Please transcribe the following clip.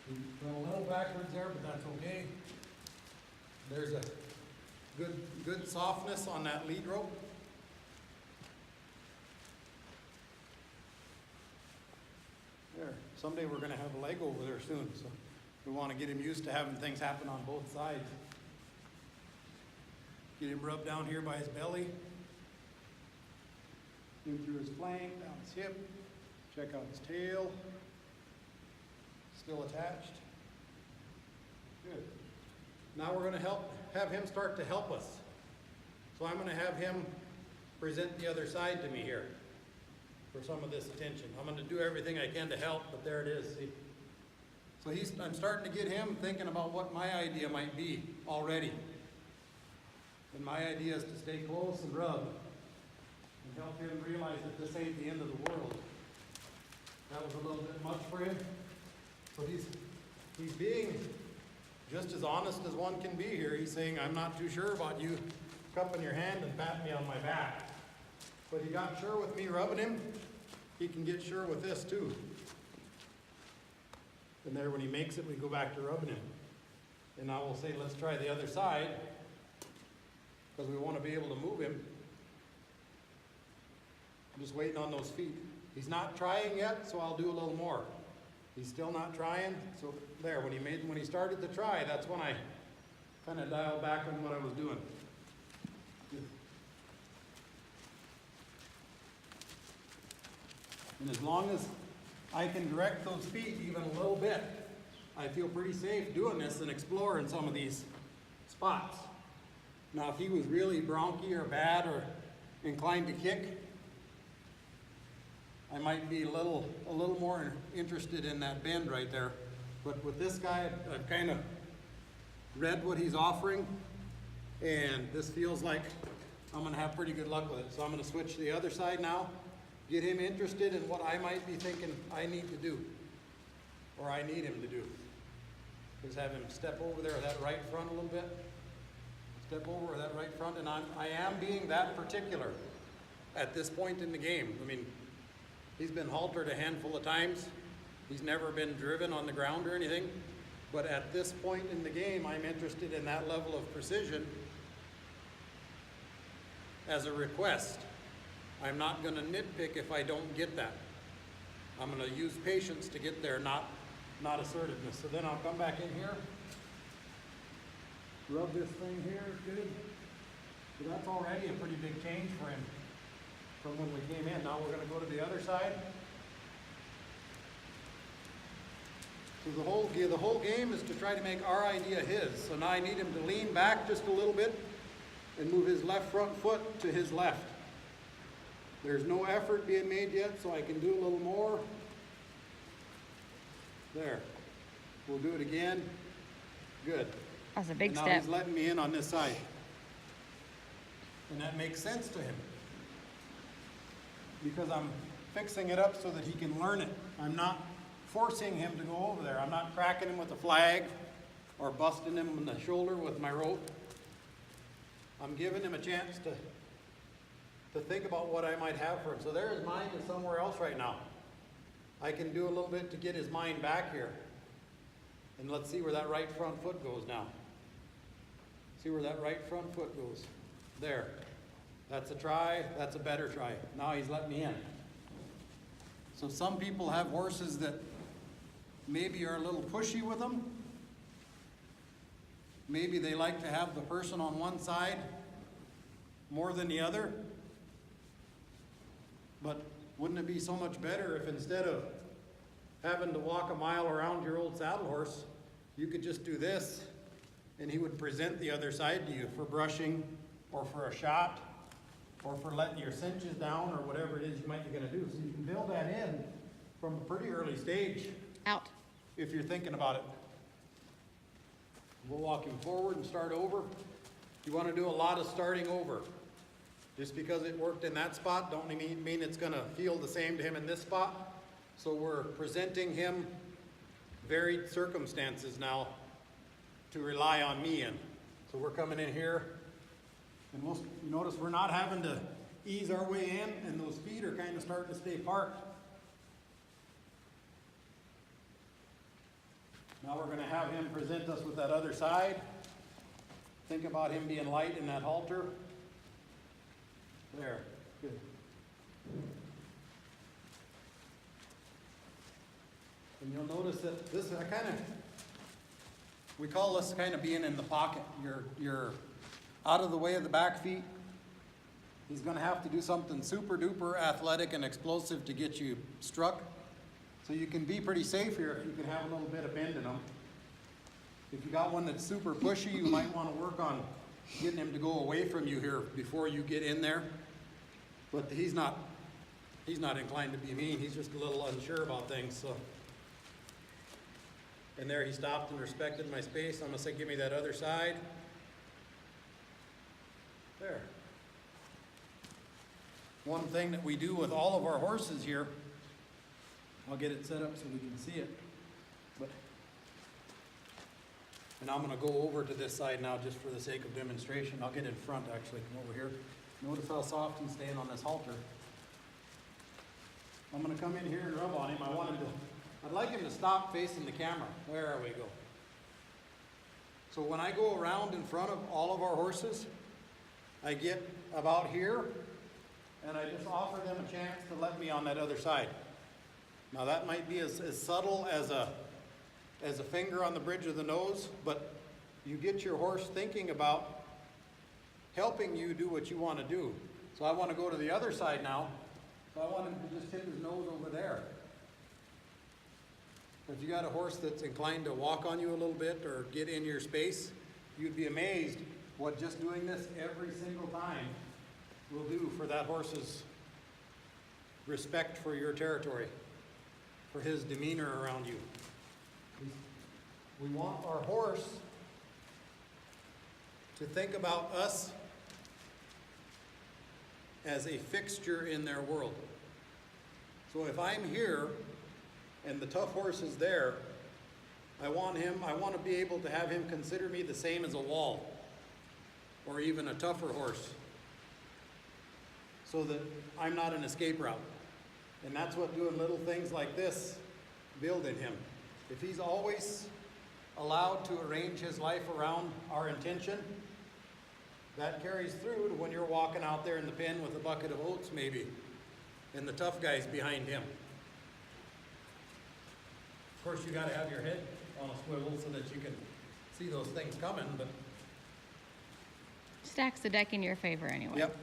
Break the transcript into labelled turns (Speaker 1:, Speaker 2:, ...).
Speaker 1: We went a little backwards there, but that's okay. There's a good softness on that lead rope. There. Someday we're going to have a leg over there soon, so we want to get him used to having things happen on both sides. Get him rubbed down here by his belly, in through his flank, down his hip. Check out his tail. Still attached. Good. Now we're going to have him start to help us. So I'm going to have him present the other side to me here for some of this attention. I'm going to do everything I can to help, but there it is. See? So I'm starting to get him thinking about what my idea might be already. And my idea is to stay close and rub and help him realize that this ain't the end of the world. That was a little bit much for him. So he's being just as honest as one can be here. He's saying, I'm not too sure about you cupping your hand and patting me on my back. But he got sure with me rubbing him. He can get sure with this too. And there, when he makes it, we go back to rubbing him. And now we'll say, let's try the other side, because we want to be able to move him. I'm just waiting on those feet. He's not trying yet, so I'll do a little more. He's still not trying, so there, when he started to try, that's when I kind of dialed back on what I was doing. And as long as I can direct those feet even a little bit, I feel pretty safe doing this and exploring some of these spots. Now, if he was really bronky or bad or inclined to kick, I might be a little more interested in that bend right there. But with this guy, I've kind of read what he's offering, and this feels like I'm going to have pretty good luck with it. So I'm going to switch to the other side now, get him interested in what I might be thinking I need to do, or I need him to do. Just have him step over there, that right front a little bit. Step over that right front, and I am being that particular at this point in the game. I mean, he's been haltered a handful of times. He's never been driven on the ground or anything. But at this point in the game, I'm interested in that level of precision as a request. I'm not going to nitpick if I don't get that. I'm going to use patience to get there, not assertiveness. So then I'll come back in here, rub this thing here, good. So that's already a pretty big change for him from when we came in. Now we're going to go to the other side. So the whole game is to try to make our idea his. So now I need him to lean back just a little bit and move his left front foot to his left. There's no effort being made yet, so I can do a little more. There. We'll do it again. Good.
Speaker 2: That's a big
Speaker 1: now
Speaker 2: step.
Speaker 1: He's letting me in on this side. And that makes sense to him, because I'm fixing it up so that he can learn it. I'm not forcing him to go over there. I'm not cracking him with a flag or busting him in the shoulder with my rope. I'm giving him a chance to think about what I might have for him. So there his mind is somewhere else right now. I can do a little bit to get his mind back here. And let's see where that right front foot goes now. See where that right front foot goes. There. That's a try. That's a better try. Now he's let me in. So some people have horses that maybe are a little pushy with them. Maybe they like to have the person on one side more than the other. But wouldn't it be so much better if instead of having to walk a mile around your old saddle horse, you could just do this and he would present the other side to you for brushing or for a shot or for letting your cinches down or whatever it is you might be going to do. So you can build that in from a pretty early stage.
Speaker 2: Out.
Speaker 1: If you're thinking about it. We'll walk him forward and start over. You want to do a lot of starting over. Just because it worked in that spot don't mean it's going to feel the same to him in this spot. So we're presenting him varied circumstances now to rely on me in. So we're coming in here, and you notice we're not having to ease our way in, and those feet are kind of starting to stay parked. Now we're going to have him present us with that other side. Think about him being light in that halter. There, good. And you'll notice that this, we call this kind of being in the pocket. You're out of the way of the back feet. He's going to have to do something super duper athletic and explosive to get you struck. So you can be pretty safe here if you can have a little bit of bend in them. If you got one that's super pushy, you might want to work on getting him to go away from you here before you get in there. But he's not inclined to be mean. He's just a little unsure about things. So, and there he stopped and respected my space. I'm going to say, give me that other side. There. One thing that we do with all of our horses here, I'll get it set up so we can see it. And I'm going to go over to this side now just for the sake of demonstration. I'll get in front actually, come over here. Notice how soft he's staying on this halter. I'm going to come in here and rub on him. I'd like him to stop facing the camera. There we go. So when I go around in front of all of our horses, I get about here, and I just offer them a chance to let me on that other side. Now that might be as subtle as a finger on the bridge of the nose, but you get your horse thinking about helping you do what you want to do. So I want to go to the other side now. So I want him to just tip his nose over there. If you got a horse that's inclined to walk on you a little bit or get in your space, you'd be amazed what just doing this every single time will do for that horse's respect for your territory, for his demeanor around you. We want our horse to think about us as a fixture in their world. So if I'm here and the tough horse is there, I want to be able to have him consider me the same as a wall or even a tougher horse, so that I'm not an escape route. And that's what doing little things like this build in him. If he's always allowed to arrange his life around our intention, that carries through to when you're walking out there in the pen with a bucket of oats maybe, and the tough guy's behind him. Of course, you got to have your head on a swivel so that you can see those things coming, but
Speaker 2: Stacks the deck in your favor anyway.
Speaker 1: yep.